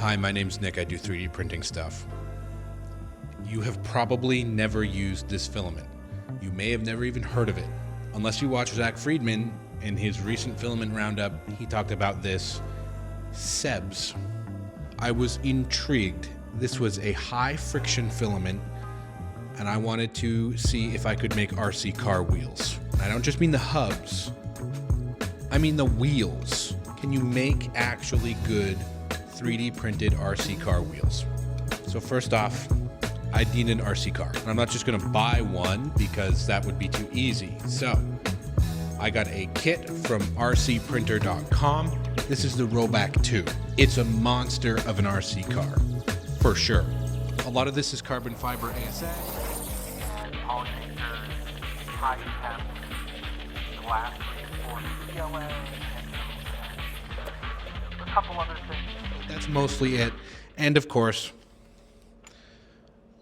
Hi, my name's Nick. I do 3D printing stuff. You have probably never used this filament. You may have never even heard of it. Unless you watch Zach Friedman in his recent filament roundup, he talked about this SEBS. I was intrigued. This was a high friction filament, and I wanted to see if I could make RC car wheels. I don't just mean the hubs, I mean the wheels. Can you make actually good 3D printed RC car wheels? So first off, I need an RC car. I'm not just gonna buy one because that would be too easy. So I got a kit from rcprinter.com. This is the Rollback 2. It's a monster of an RC car, for sure. A lot of this is carbon fiber ASA. Polyester, high temp, glass reinforced PLA, and a couple other things. That's mostly it. And of course,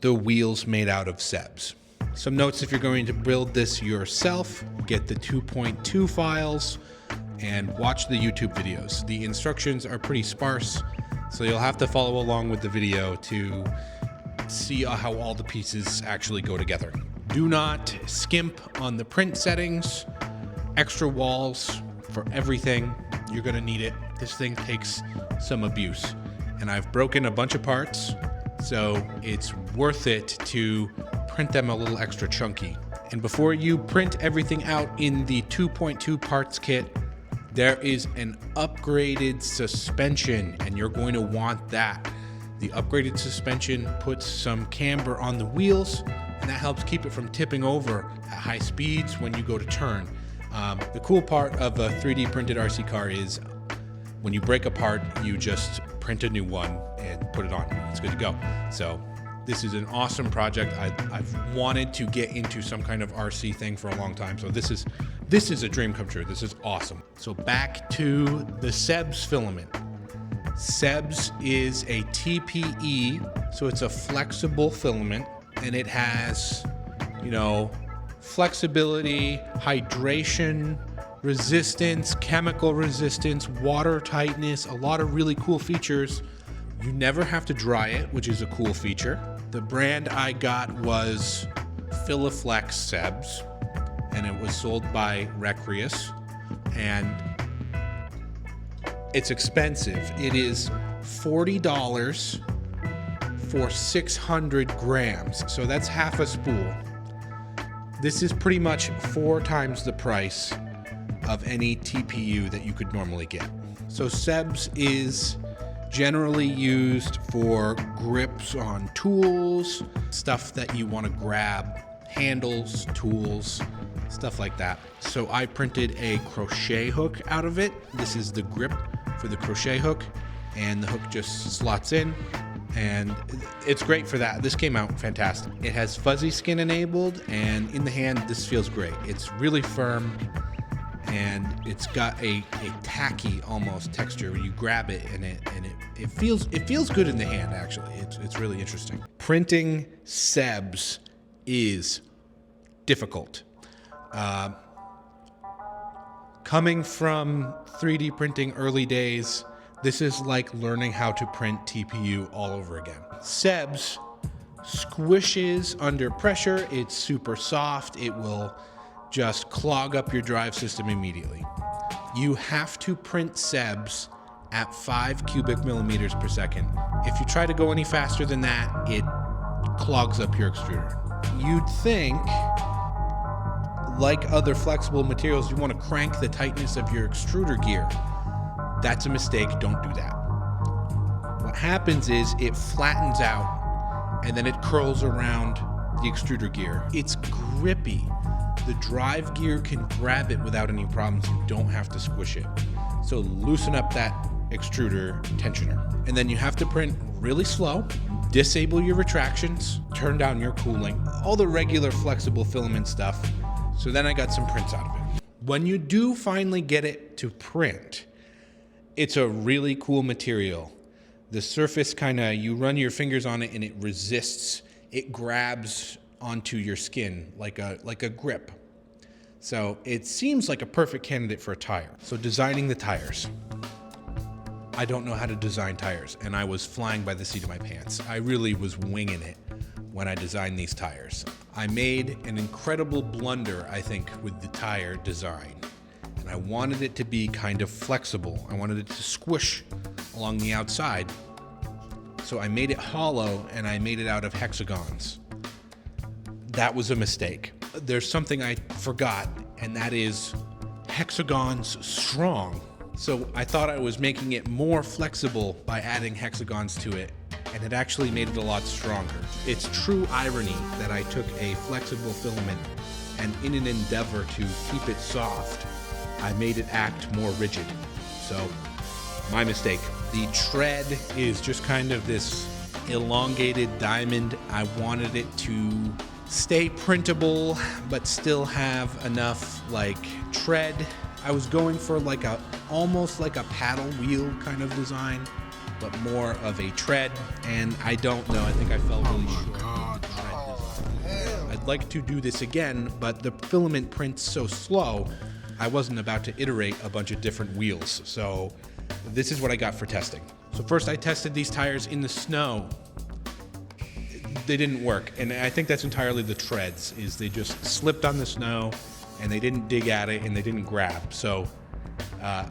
the wheels made out of SEBS. Some notes: if you're going to build this yourself, get the 2.2 files and watch the YouTube videos. The instructions are pretty sparse, so you'll have to follow along with the video to see how all the pieces actually go together. Do not skimp on the print settings. Extra walls for everything. You're gonna need it. This thing takes some abuse. And I've broken a bunch of parts, so it's worth it to print them a little extra chunky. And before you print everything out in the 2.2 parts kit, there is an upgraded suspension, and you're going to want that. The upgraded suspension puts some camber on the wheels, and that helps keep it from tipping over at high speeds when you go to turn. The cool part of a 3D printed RC car is when you break a part, you just print a new one and put it on. It's good to go. So this is an awesome project. I've wanted to get into some kind of RC thing for a long time. So this is a dream come true. This is awesome. So back to the SEBS filament. SEBS is a TPE, so it's a flexible filament, and it has, flexibility, hydration, resistance, chemical resistance, water tightness, a lot of really cool features. You never have to dry it, which is a cool feature. The brand I got was Filaflex SEBS, and it was sold by Recreus, and it's expensive. It is $40 for 600 grams, so that's half a spool. This is pretty much 4 times the price of any TPU that you could normally get. So SEBS is generally used for grips on tools, stuff that you want to grab, handles, tools, stuff like that. So I printed a crochet hook out of it. This is the grip for the crochet hook, and the hook just slots in, and it's great for that. This came out fantastic. It has fuzzy skin enabled, and in the hand, this feels great. It's really firm, and it's got a tacky almost texture. You grab it, and it feels good in the hand. Actually, it's really interesting. Printing SEBS is difficult. Coming from 3D printing early days, this is like learning how to print TPU all over again. SEBS squishes under pressure. It's super soft. It will just clog up your drive system immediately. You have to print SEBS at 5 cubic millimeters per second. If you try to go any faster than that, it clogs up your extruder. You'd think, like other flexible materials, you want to crank the tightness of your extruder gear. That's a mistake. Don't do that. What happens is it flattens out, and then it curls around the extruder gear. It's grippy. The drive gear can grab it without any problems. You don't have to squish it. So loosen up that extruder tensioner. And then you have to print really slow, disable your retractions, turn down your cooling, all the regular flexible filament stuff. So then I got some prints out of it. When you do finally get it to print, it's a really cool material. The surface you run your fingers on it and it resists. It grabs onto your skin like a grip. So it seems like a perfect candidate for a tire. So designing the tires. I don't know how to design tires, and I was flying by the seat of my pants. I really was winging it when I designed these tires. I made an incredible blunder, I think, with the tire design. And I wanted it to be kind of flexible. I wanted it to squish along the outside. So I made it hollow and I made it out of hexagons. That was a mistake. There's something I forgot, and that is hexagons strong. So I thought I was making it more flexible by adding hexagons to it, and it actually made it a lot stronger. It's true irony that I took a flexible filament and in an endeavor to keep it soft, I made it act more rigid. So, my mistake. The tread is just kind of this elongated diamond. I wanted it to stay printable, but still have enough like tread. I was going for like almost like a paddle wheel kind of design, but more of a tread, and I don't know, I think I fell really short of the tread design. I'd like to do this again, but the filament prints so slow, I wasn't about to iterate a bunch of different wheels, so this is what I got for testing. So first I tested these tires in the snow. They didn't work, and I think that's entirely the treads, is they just slipped on the snow, and they didn't dig at it, and they didn't grab, so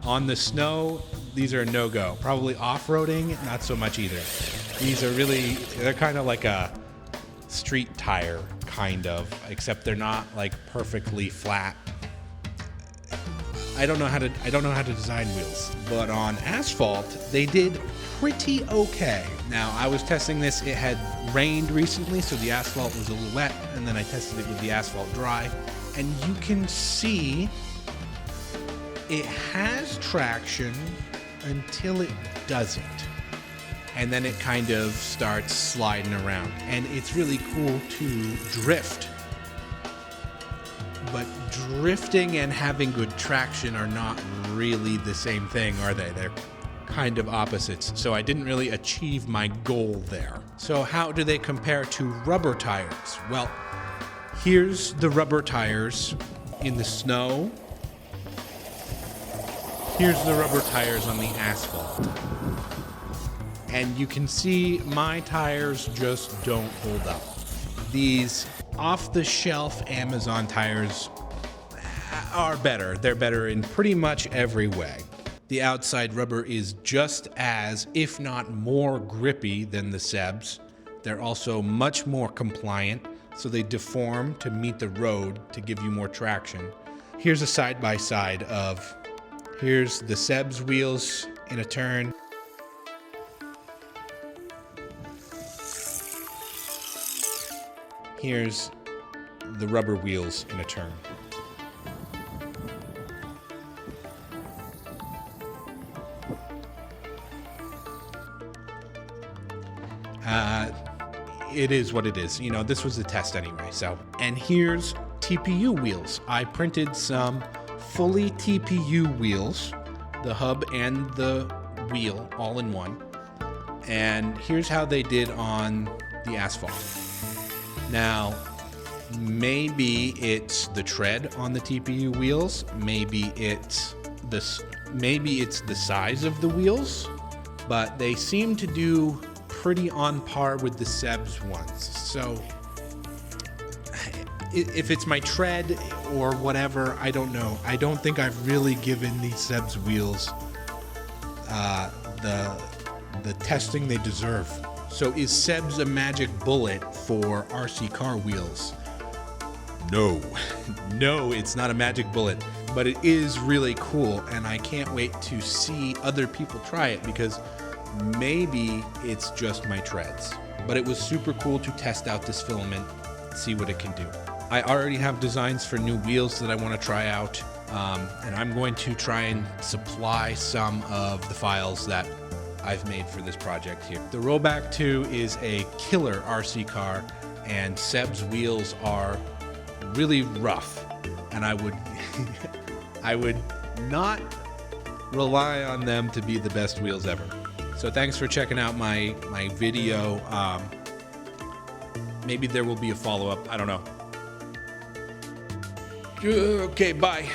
on the snow, these are a no-go. Probably off-roading, not so much either. These are really, they're kind of like a street tire, kind of, except they're not like perfectly flat. I don't know how to design wheels, but on asphalt, they did pretty okay. Now, I was testing this, it had rained recently, so the asphalt was a little wet, and then I tested it with the asphalt dry, and you can see it has traction until it doesn't. And then it kind of starts sliding around. And it's really cool to drift. But drifting and having good traction are not really the same thing, are they? They're kind of opposites. So I didn't really achieve my goal there. So how do they compare to rubber tires? Well, here's the rubber tires in the snow. Here's the rubber tires on the asphalt. And you can see my tires just don't hold up. These off-the-shelf Amazon tires are better. They're better in pretty much every way. The outside rubber is just as, if not more, grippy than the SEBS. They're also much more compliant, so they deform to meet the road to give you more traction. Here's a side-by-side of, here's the SEBS wheels in a turn. Here's the rubber wheels in a turn. It is what it is. You know, this was a test anyway, so. And here's TPU wheels. I printed some fully TPU wheels, the hub and the wheel all in one. And here's how they did on the asphalt. Now, maybe it's the tread on the TPU wheels, maybe it's the size of the wheels, but they seem to do pretty on par with the SEBS ones. So if it's my tread or whatever, I don't know. I don't think I've really given these SEBS wheels the testing they deserve. So is SEBS a magic bullet for RC car wheels? No, no, it's not a magic bullet, but it is really cool, and I can't wait to see other people try it, because maybe it's just my treads. But it was super cool to test out this filament, see what it can do. I already have designs for new wheels that I want to try out, and I'm going to try and supply some of the files that I've made for this project here. The Rollback 2 is a killer RC car, and SEBS wheels are really rough, and I would I would not rely on them to be the best wheels ever. So thanks for checking out my video. Maybe there will be a follow-up. I don't know. Okay, bye.